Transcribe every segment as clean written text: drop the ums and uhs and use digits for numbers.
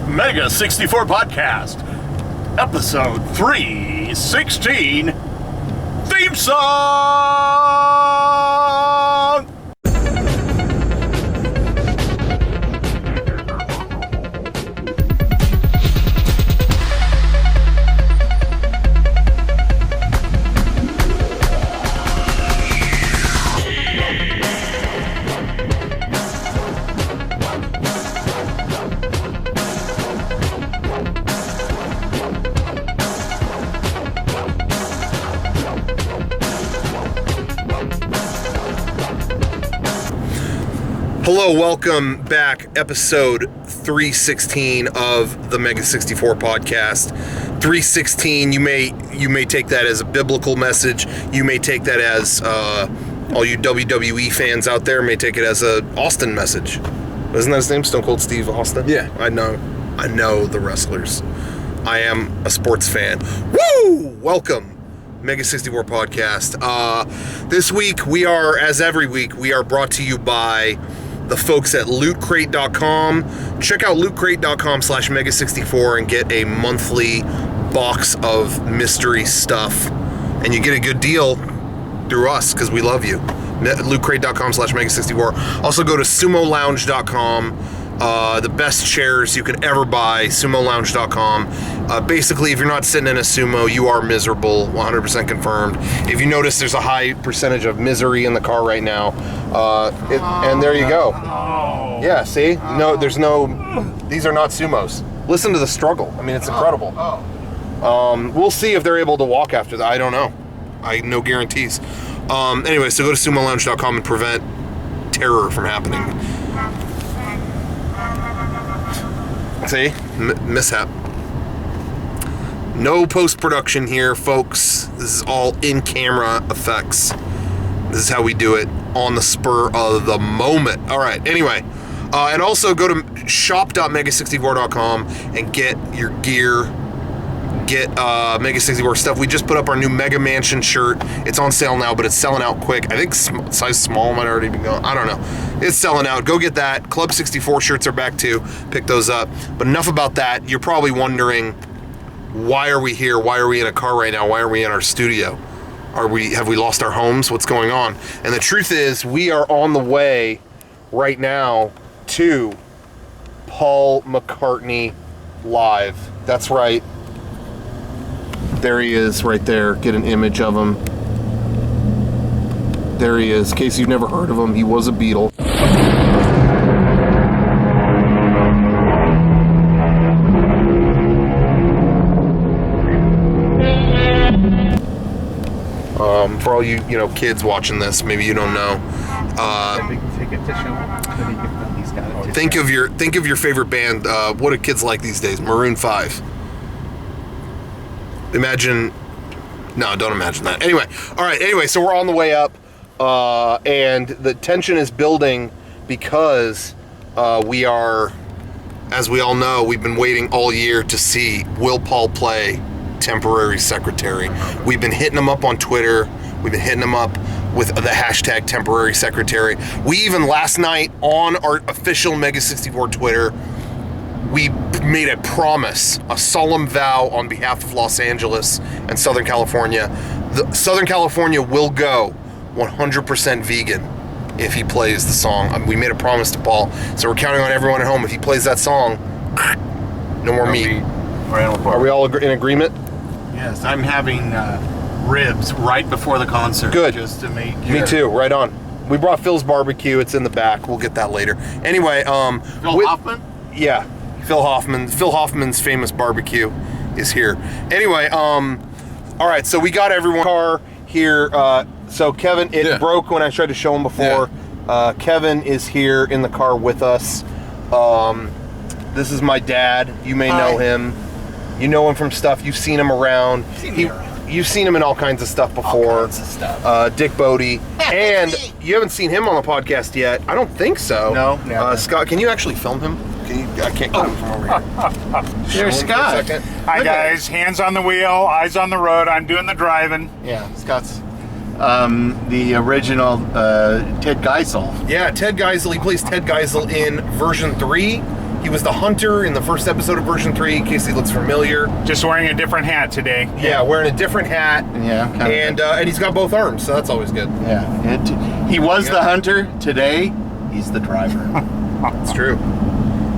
MEGA64 Podcast, Episode 316, Theme Song! Hello, welcome back. Episode 316 of the MEGA64 Podcast. 316, you may take that as a biblical message. You may take that as, all you WWE fans out there may take it as a Austin message. Isn't that his name? Stone Cold Steve Austin? Yeah. I know the wrestlers. I am a sports fan. Woo! Welcome. MEGA64 Podcast. This week, we are, as every week, we are brought to you by the folks at lootcrate.com. Check out lootcrate.com/MEGA64 and get a monthly box of mystery stuff. And you get a good deal through us because we love you. lootcrate.com/MEGA64. Also go to sumolounge.com. The best chairs you could ever buy, sumolounge.com. Basically, if you're not sitting in a sumo, you are miserable, 100% confirmed. If you notice, there's a high percentage of misery in the car right now. And there you go. Yeah, see? No, these are not sumos. Listen to the struggle. I mean, it's incredible. We'll see if they're able to walk after that. I don't know. No guarantees. Anyway, so go to sumolounge.com and prevent terror from happening. See? Mishap. No post-production here, folks. This is all in-camera effects. This is how we do it on the spur of the moment. All right, anyway. And also go to shop.mega64.com and get your gear. Get MEGA64 stuff. We just put up our new Mega Mansion shirt. It's on sale now, but it's selling out quick. I think size small might already be going. I don't know. It's selling out. Go get that. Club 64 shirts are back too. Pick those up. But enough about that. You're probably wondering, why are we here? Why are we in a car right now? Why are we in our studio? Have we lost our homes? What's going on? And the truth is, we are on the way right now to Paul McCartney live. That's right. There he is right there. Get an image of him. There he is. In case you've never heard of him, he was a Beatle. For all you kids watching this, maybe you don't know. Think of your favorite band. What do kids like these days? Maroon 5. Don't imagine that. Anyway, all right. Anyway, so we're on the way up, and the tension is building because we are, as we all know, we've been waiting all year to see will Paul play temporary secretary. We've been hitting him up on Twitter. We've been hitting him up with the hashtag temporary secretary. We even last night on our official MEGA64 Twitter, we made a promise, a solemn vow on behalf of Los Angeles and Southern California. Southern California will go 100% vegan if he plays the song. We made a promise to Paul, so we're counting on everyone at home. If he plays that song, no more meat. Are we all in agreement? Yes, I'm having ribs right before the concert. Good. Just to make sure. Me too, right on. We brought Phil's barbecue. It's in the back. We'll get that later. Anyway, Phil Hoffman? Yeah. Phil Hoffman's famous barbecue is here. Anyway, all right, so we got everyone car here. So Kevin, it broke when I tried to show him before. Yeah. Kevin is here in the car with us. This is my dad. You may know him. You know him from stuff. You've seen him around. You've seen him in all kinds of stuff before. All kinds of stuff. Dick Bodie. And you haven't seen him on the podcast yet. I don't think so. No, never. Scott, can you actually film him? I can't get him from over here. There's Scott. Hi guys, hands on the wheel, eyes on the road. I'm doing the driving. Yeah, Scott's the original Ted Geisel. Yeah, Ted Geisel. He plays Ted Geisel in version 3. He was the hunter in the first episode of version 3, in case he looks familiar. Just wearing a different hat today. Yeah, wearing a different hat. Yeah, and he's got both arms, so that's always good. Yeah, he was the hunter. Today, he's the driver. It's true.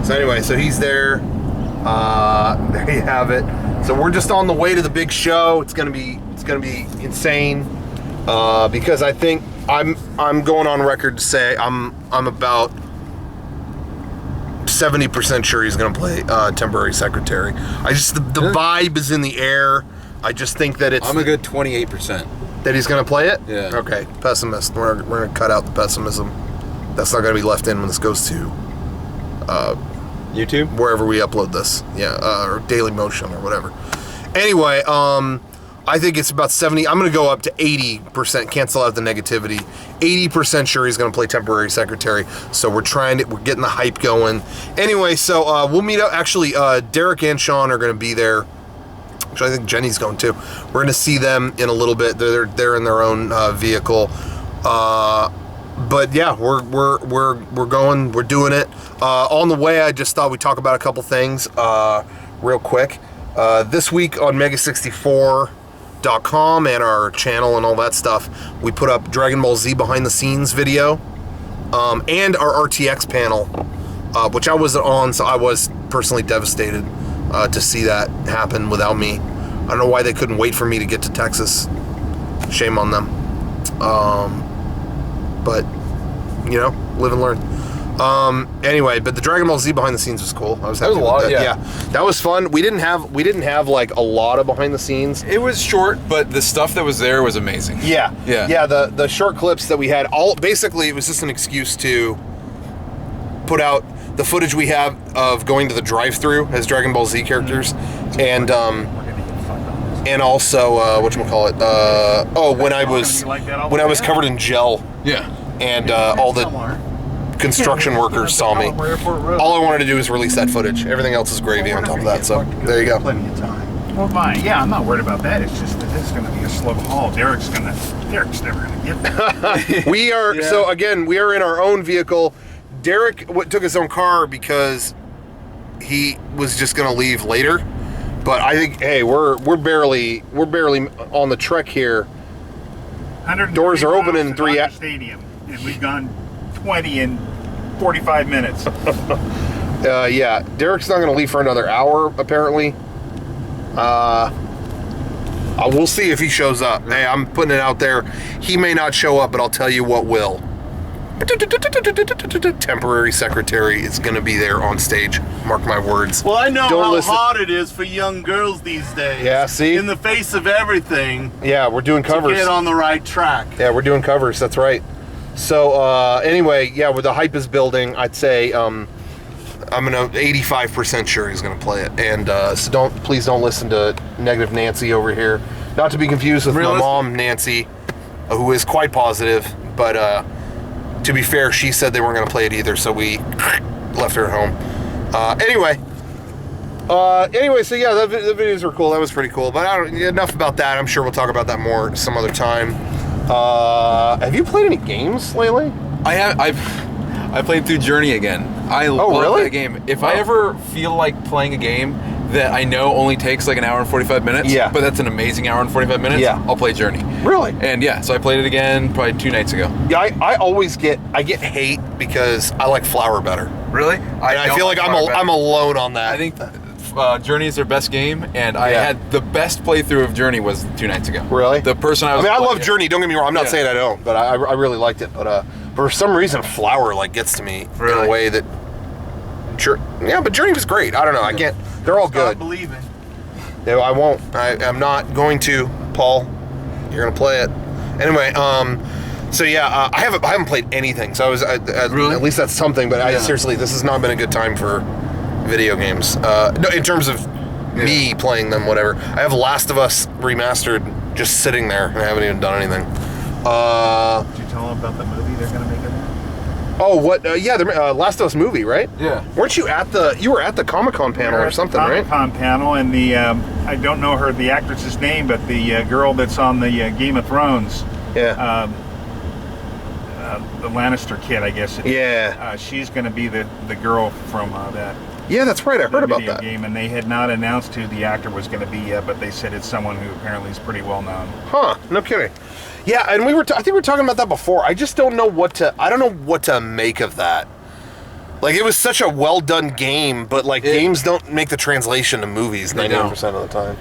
So anyway, so he's there. There you have it. So we're just on the way to the big show. It's gonna be insane. Because I think I'm going on record to say I'm about 70% sure he's going to play temporary secretary. I just the vibe is in the air. I just think that it's. I'm a good 28%. That he's going to play it. Yeah. Okay. Pessimist. We're going to cut out the pessimism. That's not going to be left in when this goes to YouTube, wherever we upload this. Yeah. Or Daily Motion or whatever. Anyway, I think it's about 70. I'm going to go up to 80%. Cancel out the negativity. 80% sure he's going to play temporary secretary. So we're getting the hype going. Anyway, so we'll meet up. Actually, Derek and Sean are going to be there. Actually, I think Jenny's going too. We're going to see them in a little bit. They're in their own vehicle. But yeah, we're going. We're doing it. On the way, I just thought we'd talk about a couple things real quick. This week on MEGA64.com and our channel and all that stuff, we put up Dragon Ball Z behind the scenes video and our RTX panel, which I wasn't on, so I was personally devastated to see that happen without me. I don't know why they couldn't wait for me to get to Texas. Shame on them. But you know, live and learn. Anyway, but the Dragon Ball Z behind the scenes was cool. I was happy That was a lot, with that. yeah. That was fun. We didn't have like a lot of behind the scenes. it was short, but the stuff that was there was amazing. Yeah. Yeah. The short clips that we had, basically it was just an excuse to put out the footage we have of going to the drive-thru as Dragon Ball Z characters, and also whatchamacallit, when I was covered in gel Yeah. and all the construction workers saw me. All I wanted to do was release that footage. Everything else is gravy on top of that. So there you go. Plenty of time. Well, fine. Yeah, I'm not worried about that. It's just that this is going to be a slow haul. Derek's never going to get there. We are so again. We are in our own vehicle. Derek took his own car because he was just going to leave later. But I think, hey, we're barely on the trek here. Doors are open in 3 hours. Stadium, and we've gone 20 in 45 minutes. Yeah, Derek's not going to leave for another hour, apparently. We'll see if he shows up. Hey, I'm putting it out there. He may not show up, but I'll tell you what will. Temporary secretary is going to be there on stage. Mark my words. Well, I know Don't how listen. hard it is for young girls these days. Yeah, see? In the face of everything, Yeah, we're doing to covers. get on the right track. Yeah, we're doing covers. That's right. So anyway, yeah, where the hype is building, I'd say I'm 85% sure he's gonna play it. And so please don't listen to negative Nancy over here. Not to be confused with my mom, Nancy, who is quite positive. But to be fair, she said they weren't gonna play it either, so we left her at home. Anyway, so yeah, the videos were cool. That was pretty cool. But enough about that. I'm sure we'll talk about that more some other time. Have you played any games lately? I played through Journey again. I love really? that game. If I ever feel like playing a game that I know only takes like an hour and 45 minutes, but that's an amazing hour and 45 minutes, I'll play Journey. Really? And yeah, so I played it again probably 2 nights ago. Yeah, I always get hate because I like Flower better. Really? I feel like I'm alone on that. I think Journey is their best game, and I had the best playthrough of Journey was 2 nights ago. Really? The person I was I playing love Journey, don't get me wrong. I'm not saying I don't, but I really liked it. But for some reason, Flower like gets to me in a way that... but Journey was great. I don't know. I can't... They're all good. Stop believing. No, I won't. I'm not going to, Paul. You're going to play it. Anyway, so yeah, I haven't played anything. So I was... at least that's something, but seriously, this has not been a good time for video games. No, in terms of me playing them, whatever. I have Last of Us Remastered just sitting there, and I haven't even done anything. Did you tell them about the movie they're going to make of it? Oh, what? Yeah, the Last of Us movie, right? Yeah. Weren't you at the? You were at the Comic-Con panel or something, right? Comic-Con panel, and the I don't know the actress's name, but the girl that's on the Game of Thrones. Yeah. The Lannister kid, I guess. Yeah. She's going to be the girl from that. Yeah, that's right. I heard about video that. game, and they had not announced who the actor was going to be yet, but they said it's someone who apparently is pretty well known. Huh? No kidding. Yeah, and I think we were talking about that before. I just don't know what to make of that. Like, it was such a well done game, but like games don't make the translation to movies 99% of the time.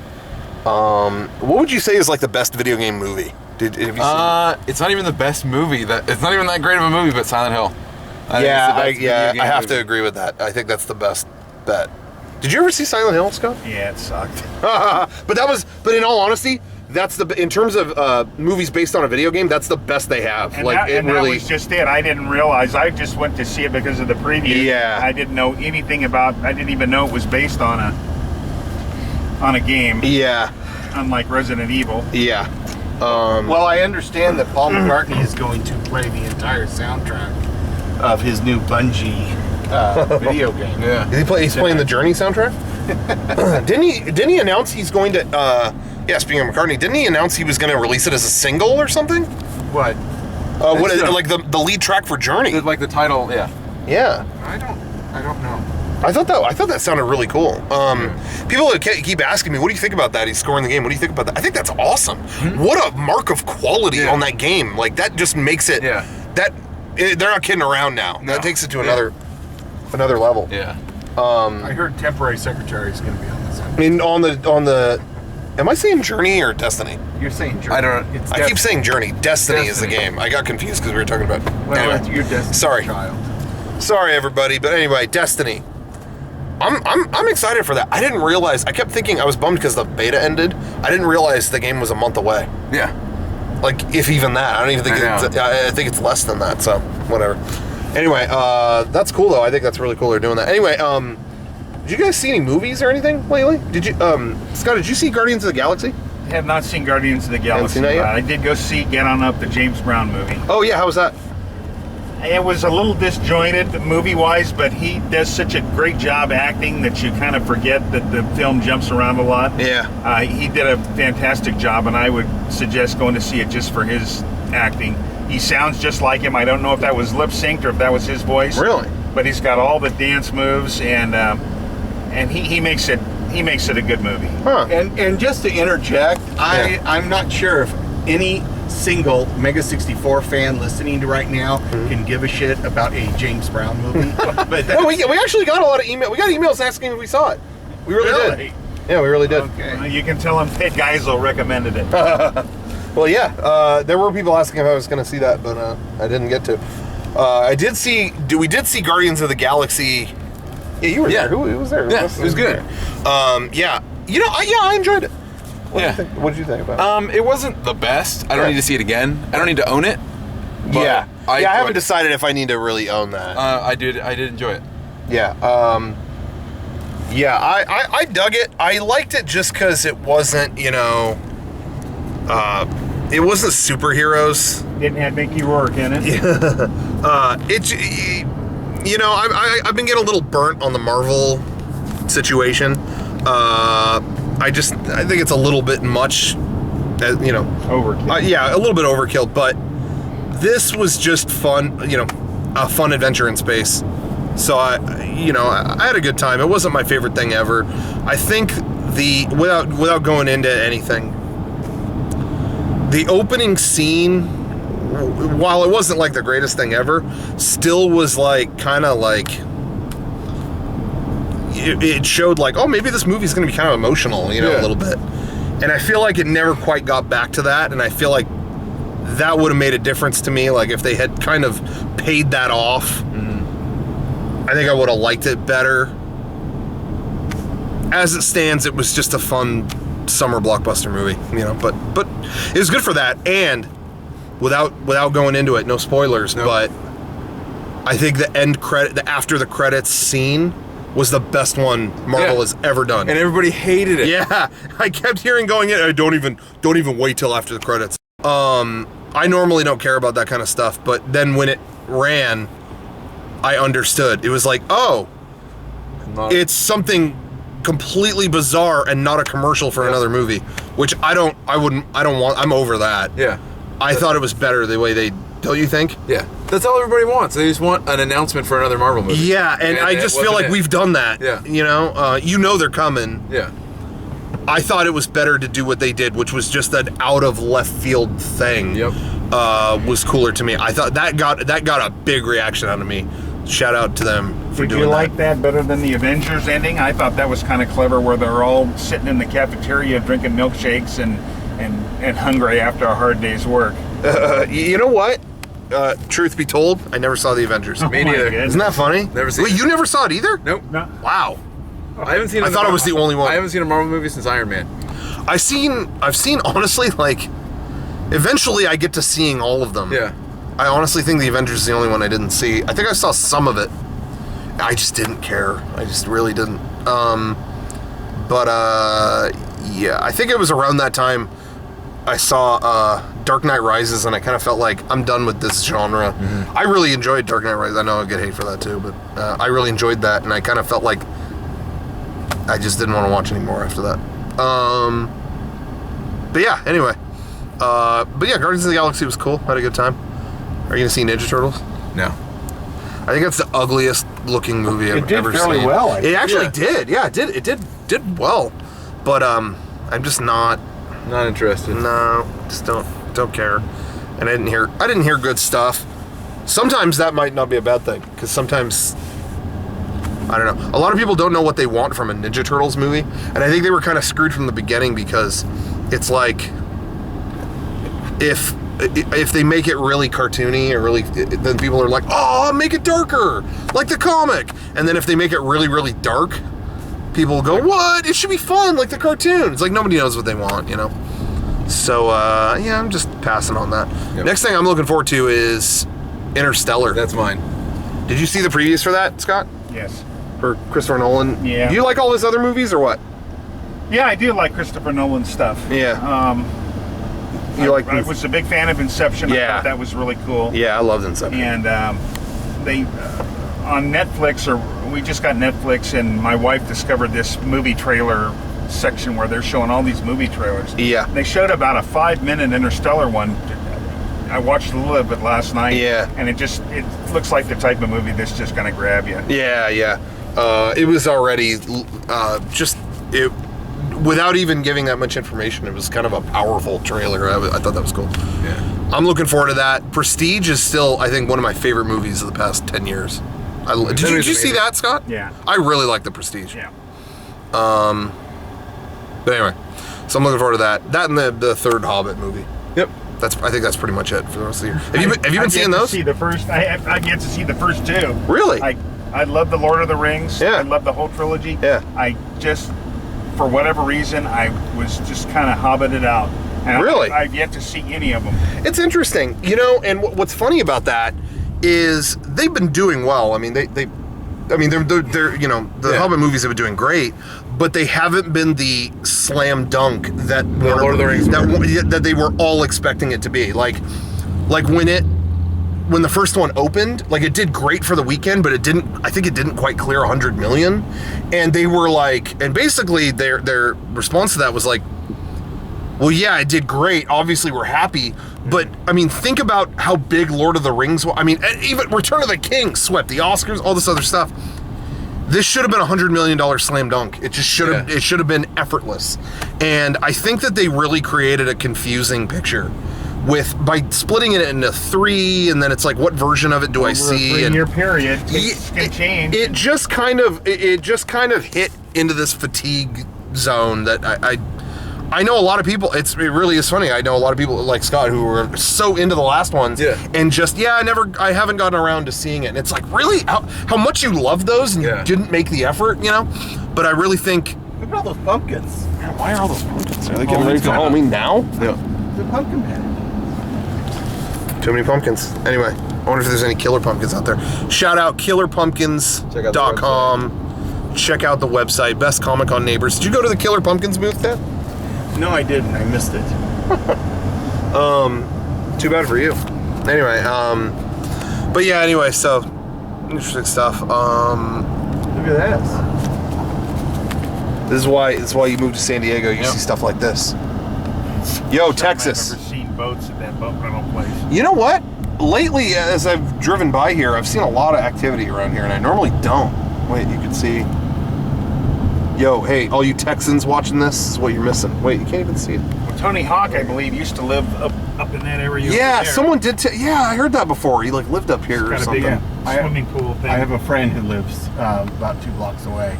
What would you say is like the best video game movie? Have you seen it's not even the best movie. It's not even that great of a movie, but Silent Hill. I have to agree with that. I think that's the best bet. Did you ever see Silent Hill, Scott? Yeah, it sucked. But in all honesty, that's in terms of movies based on a video game, that's the best they have. And that was just it. I didn't realize. I just went to see it because of the preview. Yeah. I didn't know anything about. I didn't even know it was based on a game. Yeah. Unlike Resident Evil. Yeah. Well, I understand that Paul McCartney is going to play the entire soundtrack of his new Bungie video game. Yeah. He's playing the Journey soundtrack? Didn't he announce he's going to speaking of McCartney, didn't he announce he was going to release it as a single or something? What? Like the lead track for Journey? Like the title, yeah. Yeah. I don't know. I thought that sounded really cool. People keep asking me, "What do you think about that? He's scoring the game. What do you think about that?" I think that's awesome. Mm-hmm. What a mark of quality on that game. Like, that just makes it. Yeah. They're not kidding around now. No. That takes it to another level. Yeah. I heard Temporary Secretary is going to be on this. I mean, on the. Am I saying Journey or Destiny? You're saying Journey. I don't know. I keep saying Journey. Destiny is the game. I got confused because we were talking about. Well, anyway. you're Destiny. Sorry. Child. Sorry, everybody. But anyway, Destiny. I'm excited for that. I didn't realize. I kept thinking I was bummed because the beta ended. I didn't realize the game was a month away. Yeah. Like, if even that. I don't even think I think it's less than that. So whatever. Anyway, that's cool though. I think that's really cool they're doing that. Anyway, did you guys see any movies or anything lately? Did you, Scott? Did you see Guardians of the Galaxy? I have not seen Guardians of the Galaxy. Seen that yet? I did go see Get On Up, the James Brown movie. Oh yeah, how was that? It was a little disjointed movie-wise, but he does such a great job acting that you kind of forget that the film jumps around a lot. Yeah. He did a fantastic job, and I would suggest going to see it just for his acting. He sounds just like him. I don't know if that was lip-synced or if that was his voice. Really? But he's got all the dance moves, and he makes it a good movie. Huh. And just to interject, I'm not sure if any single MEGA64 fan listening to right now can give a shit about a James Brown movie. But No, we actually got a lot of email. We got emails asking if we saw it. We really did. Yeah, we really did. Okay. You can tell him that Geisel recommended it. Well, yeah. There were people asking if I was going to see that, but I didn't get to. We did see Guardians of the Galaxy. Yeah, you were there. Who was there? Yeah, it was good. Yeah. I enjoyed it. What did you think about it? It wasn't the best. I don't need to see it again. I don't need to own it. But I haven't decided if I need to really own that. I did enjoy it. Yeah. I dug it. I liked it just because it wasn't, it wasn't superheroes. Didn't have Mickey Rourke in it. I've been getting a little burnt on the Marvel situation. I think it's a little bit much, Overkill. a little bit overkill, but this was just fun, a fun adventure in space. So I had a good time. It wasn't my favorite thing ever. I think without going into anything, the opening scene, while it wasn't like the greatest thing ever, still was like kind of like it showed like, oh, maybe this movie's going to be kind of emotional, a little bit. And I feel like it never quite got back to that, and I feel like that would have made a difference to me. Like if they had kind of paid that off, I think I would have liked it better. As it stands, it was just a fun summer blockbuster movie, but it was good for that. And without going into it, no spoilers, but I think the after the credits scene was the best one Marvel has ever done. And everybody hated it. Yeah, I kept hearing going in, don't even wait till after the credits. I normally don't care about that kind of stuff, but then when it ran, I understood. It was like, oh, it's something completely bizarre and not a commercial for another movie, which I'm over that. Yeah. I thought it was better the way they Don't you think? Yeah. That's all everybody wants. They just want an announcement for another Marvel movie. Yeah, and I just feel like we've done that. Yeah. You know they're coming. Yeah. I thought it was better to do what they did, which was just an out of left field thing. Yep. Was cooler to me. I thought that got a big reaction out of me. Shout out to them for Did doing you that. like that better than the Avengers ending? I thought that was kind of clever, where they're all sitting in the cafeteria drinking milkshakes and hungry after a hard day's work. You know what? Truth be told, I never saw the Avengers. Oh, Me my neither. goodness. Isn't that funny? Never seen Wait, it. you never saw it either? Nope. No. Wow. I haven't seen. I thought I was the only one. I haven't seen a Marvel movie since Iron Man. I've seen honestly, like, eventually I get to seeing all of them. Yeah. I honestly think the Avengers is the only one I didn't see. I think I saw some of it. I just didn't care. I just really didn't. Yeah, I think it was around that time I saw Dark Knight Rises, and I kind of felt like I'm done with this genre. Mm-hmm. I really enjoyed Dark Knight Rises. I know I get hate for that too, but I really enjoyed that, and I kind of felt like I just didn't want to watch anymore after that. But yeah, anyway. But yeah, Guardians of the Galaxy was cool. Had a good time. Are you gonna see Ninja Turtles? No. I think that's the ugliest looking movie I've did ever fairly seen. well, I It think. actually did. Yeah, it did well. But I'm just not. Not interested. No, just don't care. And I didn't hear good stuff. Sometimes that might not be a bad thing, because sometimes, I don't know. A lot of people don't know what they want from a Ninja Turtles movie, and I think they were kind of screwed from the beginning, because it's like, if they make it really cartoony or really, then people are like, oh, make it darker, like the comic. And then if they make it really, really dark, people go, what? It should be fun, like the cartoon. It's like nobody knows what they want, you know? So, yeah, I'm just passing on that. Yep. Next thing I'm looking forward to is Interstellar. That's mine. Did you see the previews for that, Scott? Yes. For Christopher Nolan? Yeah. Do you like all his other movies or what? Yeah, I do like Christopher Nolan stuff. Yeah. You like I was a big fan of Inception. I Yeah. thought that was really cool. Yeah, I loved Inception. And they on Netflix, or we just got Netflix, and my wife discovered this movie trailer section where they're showing all these movie trailers. Yeah. They showed about a 5-minute Interstellar one. I watched a little of it last night. Yeah. And it looks like the type of movie that's just going to grab you. Yeah. It was already without even giving that much information, it was kind of a powerful trailer. I thought that was cool. Yeah. I'm looking forward to that. Prestige is still, I think, one of my favorite movies of the past 10 years. Did you see that, Scott? Yeah. I really like The Prestige. Yeah. But anyway, so I'm looking forward to that. That and the third Hobbit movie. Yep. I think that's pretty much it for the rest of the year. Have you been seeing those? I've yet to see the first two. Really? I love the Lord of the Rings. Yeah. I love the whole trilogy. Yeah. I just, for whatever reason, I was just kind of hobbited out. And Really? I've yet to see any of them. It's interesting, and what's funny about that is they've been doing well. I mean, they're the Hobbit movies have been doing great, but they haven't been the slam dunk that Lord of the Rings that they were all expecting it to be. Like when the first one opened, like, it did great for the weekend, but I think it didn't quite clear 100 million. And they were like, and basically their response to that was like, well, yeah, it did great. Obviously, we're happy. But, I mean, think about how big Lord of the Rings was. I mean, even Return of the King swept the Oscars, all this other stuff. This should have been a $100 million slam dunk. It just should have. Yeah. It should have been effortless. And I think that they really created a confusing picture by splitting it into 3, and then it's like, what version of it do I see? Over a 3-year period, things can change. It just kind of hit into this fatigue zone that I know a lot of people. It really is funny. I know a lot of people like Scott who were so into the last ones, and just I haven't gotten around to seeing it. And it's like, really, how much you love those and you didn't make the effort, But I really think. Look at all those pumpkins. Man, why are all those pumpkins? Are they getting ready for Halloween now? Yeah. The pumpkin patch. Too many pumpkins. Anyway, I wonder if there's any killer pumpkins out there. Shout out killerpumpkins.com. Check out the website. Best Comic Con Neighbors. Did you go to the Killer Pumpkins booth, Dad? No, I didn't. I missed it. Too bad for you. Anyway, but yeah, anyway, so interesting stuff. Look at this. This is why you move to San Diego. You see stuff like this. Yo, Texas. I've never seen boats at that boat rental place. You know what? lately, as I've driven by here, I've seen a lot of activity around here, and I normally don't. Wait, you can see. Yo, hey, all you Texans watching this is what you're missing. Wait, you can't even see it. Well, Tony Hawk, I believe, used to live up in that area. Yeah, over there. someone did. Yeah, I heard that before. He like lived up here or Got a something. big swimming pool thing. I have a friend who lives about 2 blocks away.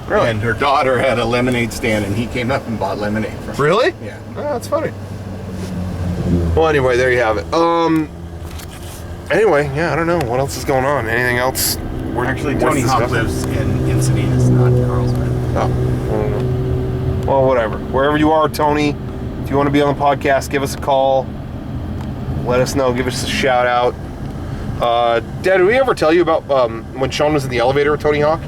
Really? And her daughter had a lemonade stand, and he came up and bought lemonade from her. Really? Yeah. Oh, that's funny. Well, anyway, there you have it. Anyway, yeah, I don't know what else is going on. Anything else? Actually, Tony Hawk lives in Encinitas, not Carlsbad. Oh, I don't know. Well, whatever. Wherever you are, Tony, if you want to be on the podcast, give us a call. Let us know. Give us a shout out. Dad, did we ever tell you about when Sean was in the elevator with Tony Hawk?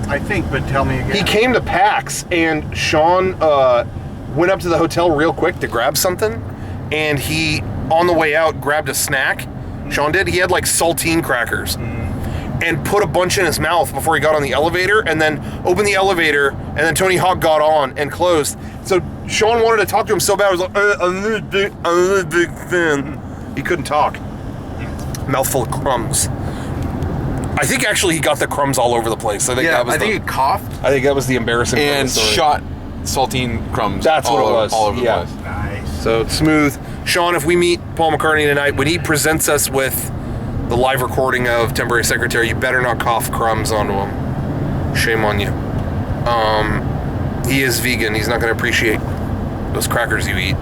I think, but tell me again. He came to PAX, and Sean went up to the hotel real quick to grab something, and he, on the way out, grabbed a snack. Sean did. He had like saltine crackers and put a bunch in his mouth before he got on the elevator, and then opened the elevator, and then Tony Hawk got on and closed. So Sean wanted to talk to him so bad. He was like, I'm a big fan. He couldn't talk. Mouthful of crumbs. I think actually he got the crumbs all over the place. I think that was I think he coughed I think that was the embarrassing part of and the story. shot saltine crumbs. That's what it was. All over Yeah. the place. Nice. So it's smooth. Sean, if we meet Paul McCartney tonight, when he presents us with the live recording of Temporary Secretary, you better not cough crumbs onto him. Shame on you. He is vegan. He's not going to appreciate those crackers you eat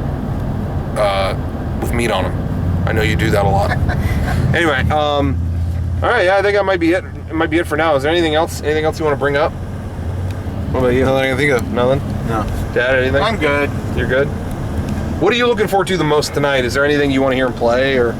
with meat on them. I know you do that a lot. Anyway, all right, yeah, I think that might be it. It might be it for now. Is there anything else? Anything else you want to bring up? What about you? Nothing I can think of. Nothing? No. Dad, anything? I'm good. You're good? What are you looking forward to the most tonight? Is there anything you want to hear him play, or?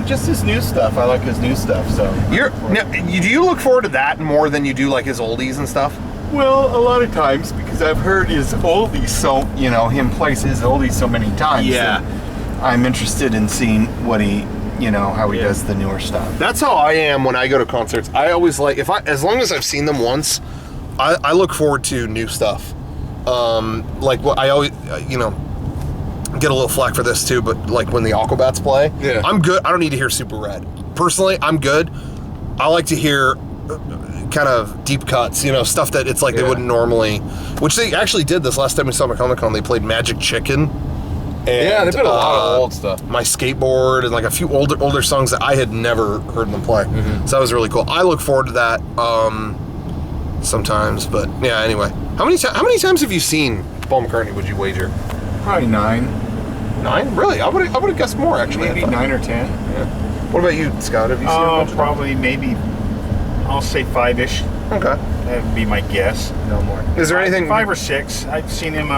Just his new stuff. I like his new stuff, so. Do you look forward to that more than you do like his oldies and stuff? Well, a lot of times, because I've heard his oldies so, him plays his oldies so many times. Yeah. that I'm interested in seeing what he, how he does the newer stuff. That's how I am when I go to concerts. I always like, as long as I've seen them once, I look forward to new stuff. Like what I always, get a little flack for this too, but like when the Aquabats play, Yeah. I'm good. I don't need to hear Super Red. Personally, I'm good. I like to hear kind of deep cuts, stuff that it's like they wouldn't normally, which they actually did this last time we saw Comic-Con. They played Magic Chicken. And, Yeah, they played a lot of old stuff. My Skateboard and like a few older songs that I had never heard them play. Mm-hmm. So that was really cool. I look forward to that sometimes, but yeah. Anyway, how many times have you seen Paul McCartney? Would you wager? Probably 9. 9? Really? I would have guessed more actually. Maybe 9 or 10. Yeah. What about you, Scott? Have you seen him? Probably maybe, I'll say 5-ish. Okay. That would be my guess. No more. Is there anything? 5 or 6. I've seen him,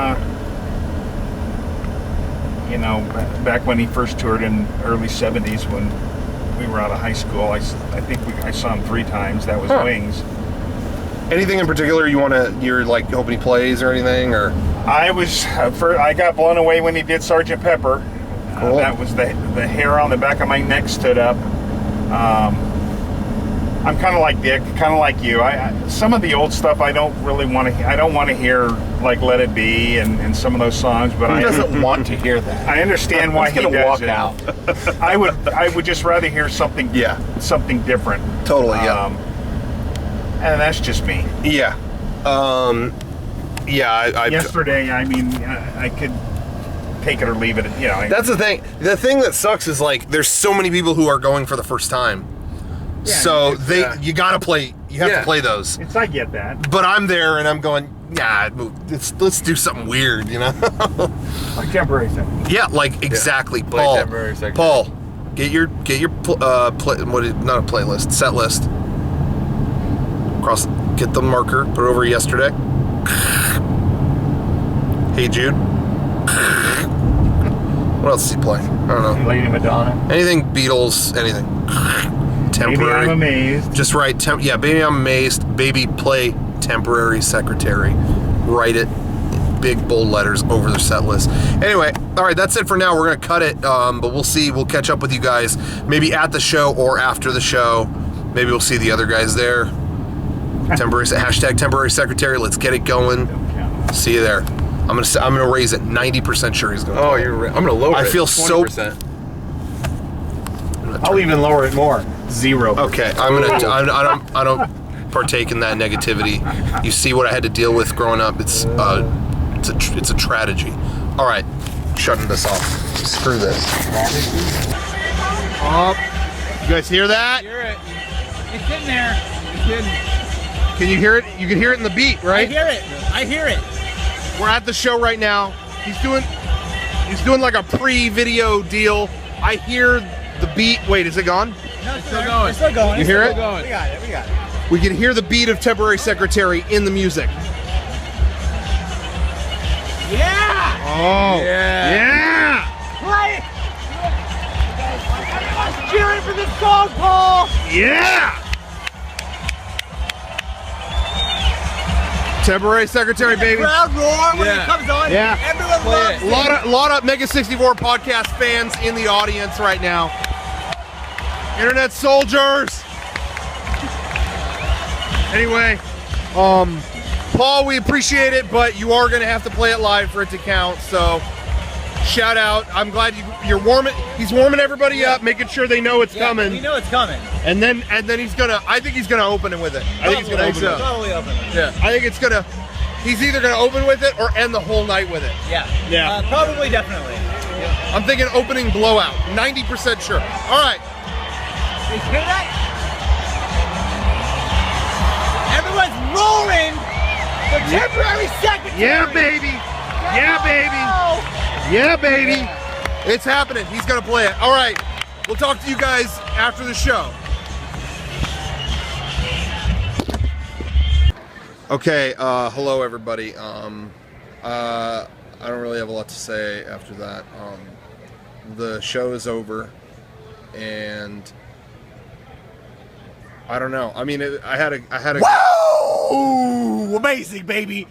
back when he first toured in early 70s when we were out of high school. I think I saw him 3 times. That was Wings. Anything in particular you're like hoping he plays or anything, or? I got blown away when he did Sgt. Pepper. Cool. That was the hair on the back of my neck stood up. I'm kind of like Dick, kind of like you. Some of the old stuff I don't really want to. I don't want to hear like Let It Be and some of those songs. But Who I doesn't want to hear that? I understand why He's he gonna does walk it. out. I would just rather hear something different. Totally, yeah. And that's just me. Yeah. Yeah. Yesterday, I could take it or leave it. That's the thing. The thing that sucks is like there's so many people who are going for the first time. Yeah, So you gotta play. You have to play those. I get that. But I'm there and I'm going. Yeah, let's do something weird. Like Temporary Secretary. Yeah, like exactly. Play Paul. Temporary Secretary. Paul, get your not a playlist, set list. Get the marker. Put it over yesterday. Hey Jude. What else does he play? I don't know. Lady Madonna. Anything Beatles, anything. Temporary. Maybe I'm amazed. Just write, Baby I'm Amazed, Baby play Temporary Secretary. Write it, big bold letters over the set list. Anyway, all right, that's it for now. We're going to cut it, but we'll see. We'll catch up with you guys maybe at the show or after the show. Maybe we'll see the other guys there. Hashtag Temporary Secretary. Let's get it going. See you there. I'm gonna raise it. 90% sure he's going. Oh, I'm gonna lower it. I feel 20%. gonna. I'll even lower it more. 0. Okay, I'm gonna. I don't partake in that negativity. You see what I had to deal with growing up. It's a tragedy. All right, shutting this off. Screw this. You guys hear that? Hear it. It's in there. It's in. Can you hear it? You can hear it in the beat, right? I hear it. We're at the show right now. He's doing like a pre-video deal. I hear the beat. Wait, is it gone? No, it's still going. It's still going. You hear it? We got it. We can hear the beat of Temporary Secretary in the music. Yeah! Oh. Yeah! Play! Everyone's cheering for this song, Paul! Yeah! Temporary Secretary, baby. Crowd roar when it comes on. Yeah. Everyone loves it. Lot of MEGA64 podcast fans in the audience right now. Internet soldiers. Anyway, Paul, we appreciate it, but you are going to have to play it live for it to count. So, shout out. I'm glad you're warming. He's warming everybody up, making sure they know it's coming. We know it's coming. And then he's gonna. I think he's gonna open it with it. I think he's gonna open it. Totally open it. Yeah. I think it's gonna. He's either gonna open with it or end the whole night with it. Yeah. Yeah. Probably, definitely. Yeah. I'm thinking opening blowout. 90% sure. All right. You hear that? Everyone's roaring for Temporary Secretary. Yeah, baby. Yeah, baby. Yeah, baby. It's happening. He's gonna play it. All right. We'll talk to you guys after the show. Okay, hello everybody. I don't really have a lot to say after that. The show is over, and I don't know. I mean, I had a. Whoa! Amazing, baby.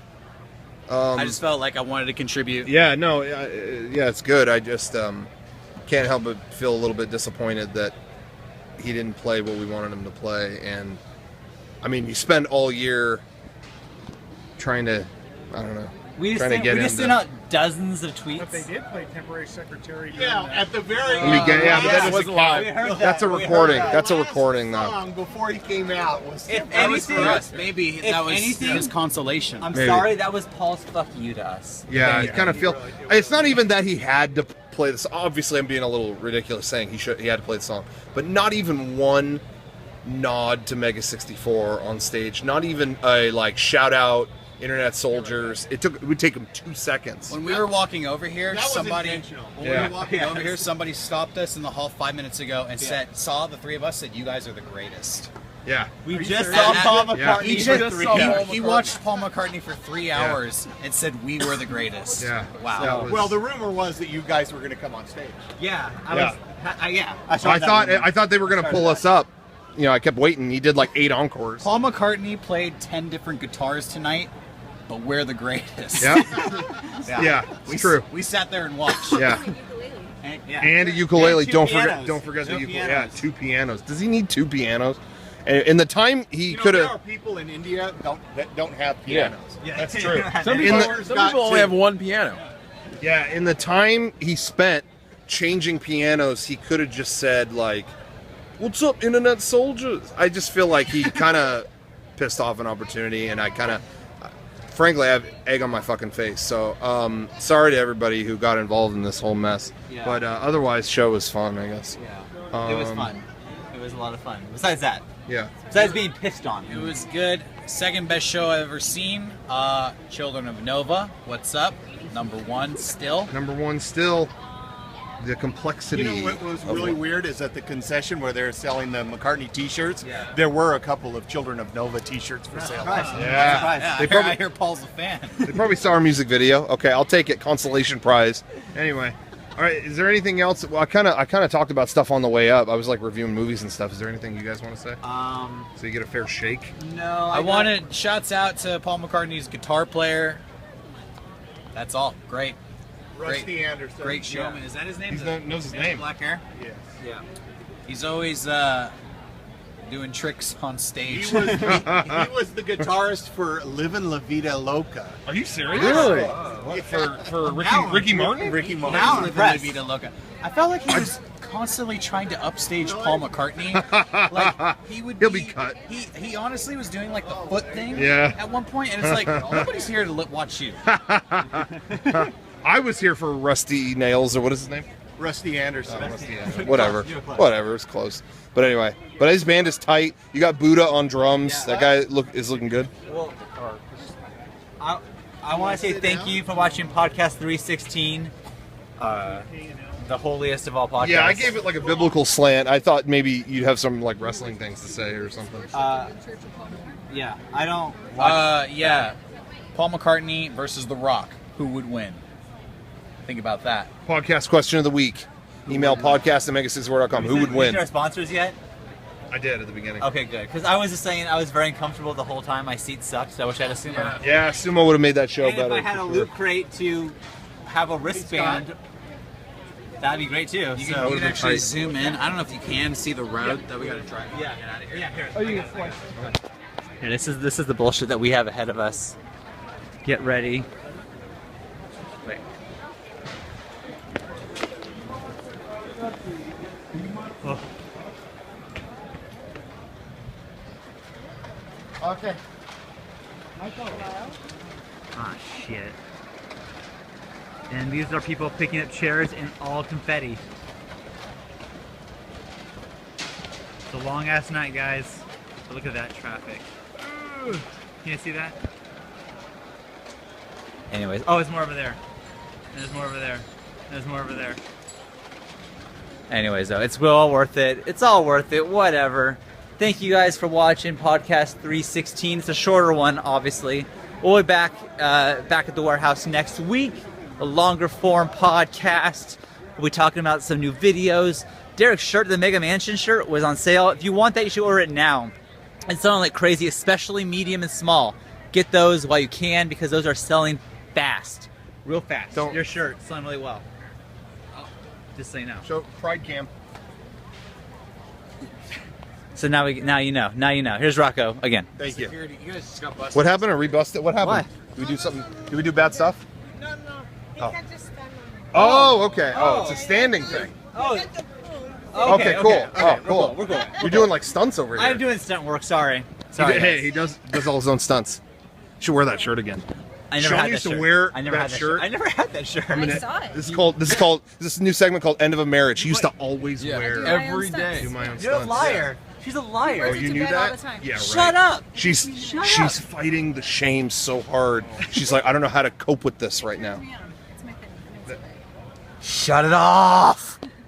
I just felt like I wanted to contribute. Yeah, no, yeah, it's good. I just can't help but feel a little bit disappointed that he didn't play what we wanted him to play. And I mean, you spend all year trying to, I don't know, We just sent out dozens of tweets. But they did play Temporary Secretary. Yeah, at the very Let me get, yeah, but that doesn't count. We heard That's a that. recording. That's a recording, though. Song before he came out was If that was anything, for us. Maybe If that was anything- his consolation. I'm Maybe. sorry, that was Paul's fuck you to us. Yeah, I kind of feel. It's not even that he had to play this. Obviously, I'm being a little ridiculous saying he had to play the song, but not even one nod to MEGA64 on stage. Not even a like shout out. Internet soldiers. It would take them 2 seconds. When we were walking over here, That was somebody intentional. when we were walking over here, somebody stopped us in the hall 5 minutes ago and saw the three of us, said, "You guys are the greatest." Yeah. We just serious? saw And Paul that- McCartney He, for just 3 saw- hours. he watched Paul McCartney for 3 hours and said we were the greatest. Yeah. Wow. That was- Well, the rumor was that you guys were going to come on stage. Yeah, Yeah. I thought they were gonna pull us up. You know, I kept waiting. He did like 8 encores. Paul McCartney played 10 different guitars tonight, but we're the greatest. Yeah. Yeah. It's true. We sat there and watched. Yeah. And a ukulele. Don't forget the ukulele. Yeah, 2 pianos. Does he need 2 pianos? And in the time he could There are have. people in India that don't have pianos. Yeah. That's true. Some In people, the- some people only have one piano. Yeah, in the time he spent changing pianos, he could have just said like, "What's up, internet soldiers?" I just feel like he kind of pissed off an opportunity, and I kind of, frankly, I have egg on my fucking face. So, sorry to everybody who got involved in this whole mess. Yeah. But otherwise, show was fun, I guess. Yeah. It was fun. It was a lot of fun. Besides that, Yeah. besides being pissed on. It was good. Second best show I've ever seen. Children of Nova. What's up? Number 1 still. Number 1 still, the complexity. You know what was of really what- weird is at the concession where they're selling the McCartney T-shirts. Yeah. There were a couple of Children of Nova T-shirts for sale. Yeah. Yeah, They probably- I hear Paul's a fan. They probably saw our music video. Okay, I'll take it. Consolation prize. Anyway, all right. Is there anything else? Well, I kind of talked about stuff on the way up. I was like reviewing movies and stuff. Is there anything you guys want to say? So you get a fair shake. No, I wanted shouts out to Paul McCartney's guitar player. That's all. Great. Rusty Anderson. Great showman. Is that his name? He knows his name. Black hair? Yes. Yeah. He's always doing tricks on stage. He was the guitarist for Livin' La Vida Loca. Are you serious? Really? For Ricky Martin? Ricky Martin. Now Living La Vida Loca. I felt like he was constantly trying to upstage Paul McCartney. Like He'll be cut. He honestly was doing like the foot thing. Yeah. At one point, and it's like nobody's here to watch you. I was here for Rusty Nails, or what is his name? Rusty Anderson. Whatever. Whatever. It's close. But anyway, his band is tight. You got Buddha on drums. That guy is looking good. Well, I want to say thank you for watching podcast 316, the holiest of all podcasts. Yeah, I gave it like a biblical slant. I thought maybe you'd have some like wrestling things to say or something. Yeah, I don't watch. Yeah. Paul McCartney versus The Rock. Who would win? Think about that. Podcast question of the week. Email podcast@mega64.com. Who would win? Our sponsors yet? I did at the beginning. Okay, good. Because I was just saying I was very uncomfortable the whole time. My seat sucked, so I wish I had a sumo. Yeah, Sumo would have made that show And better. if I had a loot crate to have a wristband, that'd be great too. You can actually zoom in. I don't know if you can see the road that we got to drive. Yeah. Get out of here. Yeah, here. Oh, you can Here, this is the bullshit that we have ahead of us. Get ready. Wait. Oh. Okay. Ah, shit. And these are people picking up chairs in all confetti. It's a long ass night, guys. But look at that traffic. Can you see that? Anyways, oh, it's more over there. There's more over there. There's more over there. Anyways, though, it's all worth it. It's all worth it. Whatever. Thank you guys for watching podcast 316. It's a shorter one, obviously. We'll be back at the warehouse next week. A longer form podcast. We'll be talking about some new videos. Derek's shirt, the Mega Mansion shirt, was on sale. If you want that, you should order it now. It's selling like crazy, especially medium and small. Get those while you can because those are selling fast. Real fast. Your shirt selling really well. Just so you know. Show Pride Cam. So now you know. Now you know. Here's Rocco again. Thank you. Security, you guys just got busted. What happened? Are we busted? What happened? What? Did we do something? Did we do bad stuff? No, they can just stand on it. Oh, okay. Oh, it's a standing thing. Oh, Get the food. Okay, cool. Oh, cool. We're cool. You're doing like stunts over here. I'm doing stunt work. Sorry. Sorry. Hey, he does all his own stunts. Should wear that shirt again. I never Sean had that used to shirt. wear I never that had that shirt. I never had that shirt. I saw it. This is a new segment called End of a Marriage. He used to always wear my own every stunts. day. do my own You're a stunts. liar. She's a liar. Oh, Wears it you to knew bed all that? the time. Yeah, right. Shut up. She's fighting the shame so hard. She's like, I don't know how to cope with this right now. Yeah, it's my thing. Shut it off.